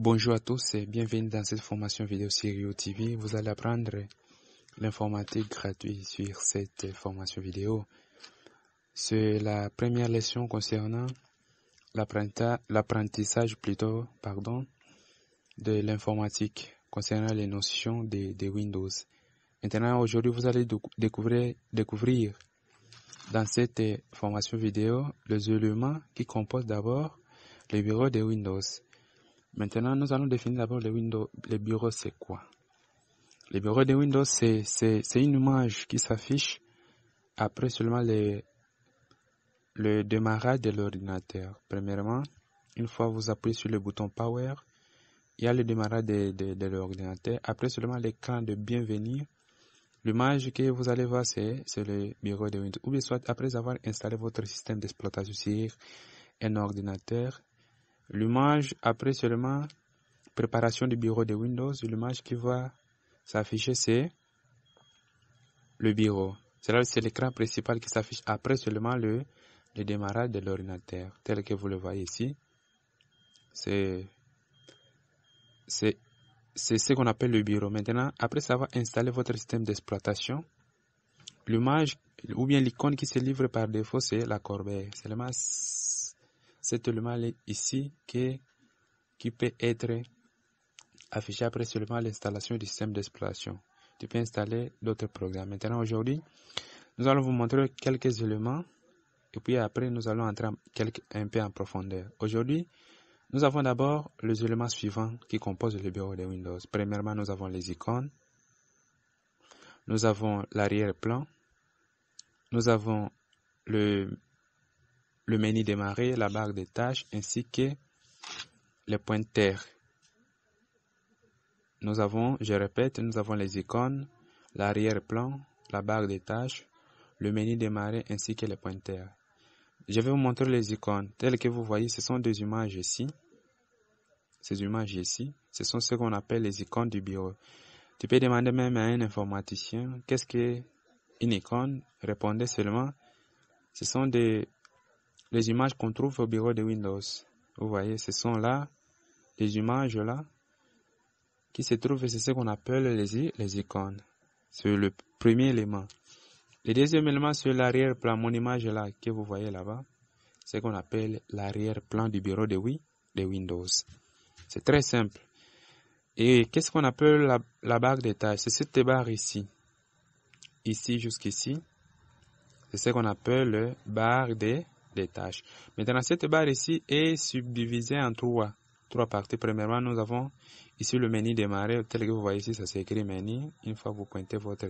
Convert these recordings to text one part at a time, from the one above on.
Bonjour à tous et bienvenue dans cette formation vidéo sur YouTube. Vous allez apprendre l'informatique gratuite sur cette formation vidéo. C'est la première leçon concernant l'apprentissage de l'informatique concernant les notions de Windows. Maintenant, aujourd'hui, vous allez découvrir dans cette formation vidéo les éléments qui composent d'abord le bureau de Windows. Maintenant, nous allons définir d'abord le bureau, c'est quoi? Le bureau de Windows, c'est une image qui s'affiche après seulement le démarrage de l'ordinateur. Premièrement, une fois vous appuyez sur le bouton Power, il y a le démarrage de l'ordinateur. Après seulement l'écran de bienvenue, l'image que vous allez voir, c'est le bureau de Windows. Ou bien soit après avoir installé votre système d'exploitation sur un ordinateur, l'image après seulement préparation du bureau de Windows, l'image qui va s'afficher, c'est le bureau. C'est l'écran principal qui s'affiche après seulement le démarrage de l'ordinateur, tel que vous le voyez ici. C'est ce qu'on appelle le bureau. Maintenant, après savoir installer votre système d'exploitation, l'image ou bien l'icône qui se livre par défaut, c'est la corbeille. C'est seulement cet élément ici qui peut être affiché après seulement l'installation du système d'exploitation. Tu peux installer d'autres programmes. Maintenant, aujourd'hui, nous allons vous montrer quelques éléments et puis après, nous allons entrer un peu en profondeur. Aujourd'hui, nous avons d'abord les éléments suivants qui composent le bureau de Windows. Premièrement, nous avons les icônes, nous avons l'arrière-plan, nous avons le menu démarrer, la barre des tâches ainsi que les pointeurs. Nous avons, je répète, nous avons les icônes, l'arrière-plan, la barre des tâches, le menu démarrer ainsi que les pointeurs. Je vais vous montrer les icônes. Telles que vous voyez, ce sont des images ici. Ces images ici, ce sont ce qu'on appelle les icônes du bureau. Tu peux demander même à un informaticien, qu'est-ce qu'une icône? Répondez seulement, ce sont les images qu'on trouve au bureau de Windows. Vous voyez, ce sont là, les images là, qui se trouvent, c'est ce qu'on appelle les icônes. C'est le premier élément. Le deuxième élément, c'est l'arrière-plan. Mon image là, que vous voyez là-bas, c'est ce qu'on appelle l'arrière-plan du bureau de Windows. C'est très simple. Et qu'est-ce qu'on appelle la barre des tâches? C'est cette barre ici. Ici jusqu'ici. C'est ce qu'on appelle la barre des tâches. Maintenant, cette barre ici est subdivisée en trois parties. Premièrement, nous avons ici le menu démarrer. Tel que vous voyez ici, ça s'écrit menu. Une fois que vous pointez votre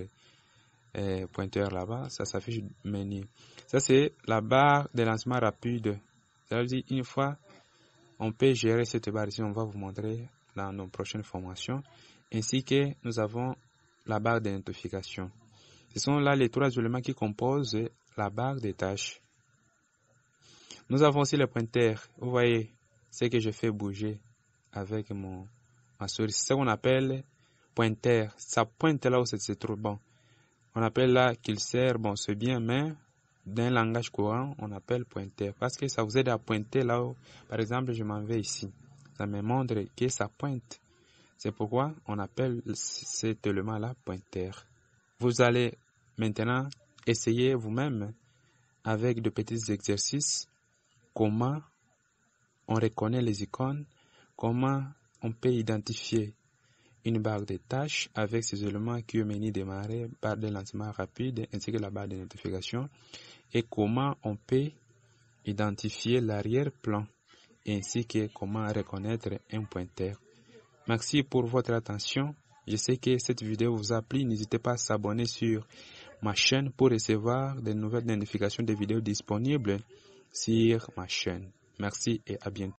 pointeur là-bas, ça s'affiche menu. Ça, c'est la barre de lancement rapide. Ça veut dire, une fois, on peut gérer cette barre ici. On va vous montrer dans nos prochaines formations. Ainsi que nous avons la barre de notification. Ce sont là les trois éléments qui composent la barre des tâches. Nous avons aussi le pointeur. Vous voyez ce que je fais bouger avec ma souris. C'est ce qu'on appelle pointeur. Ça pointe là où c'est trop bon. On appelle là qu'il sert, bon c'est bien, mais dans un langage courant, on appelle pointeur. Parce que ça vous aide à pointer là où, par exemple, je m'en vais ici. Ça me montre que ça pointe. C'est pourquoi on appelle cet élément-là pointeur. Vous allez maintenant essayer vous-même avec de petits exercices comment on reconnaît les icônes, comment on peut identifier une barre de tâches avec ces éléments qui est menu démarrer, barre de lancement rapide ainsi que la barre de notification et comment on peut identifier l'arrière-plan ainsi que comment reconnaître un pointeur. Merci pour votre attention. Je sais que cette vidéo vous a plu. N'hésitez pas à s'abonner sur ma chaîne pour recevoir de nouvelles notifications des vidéos disponibles sur ma chaîne. Merci et à bientôt.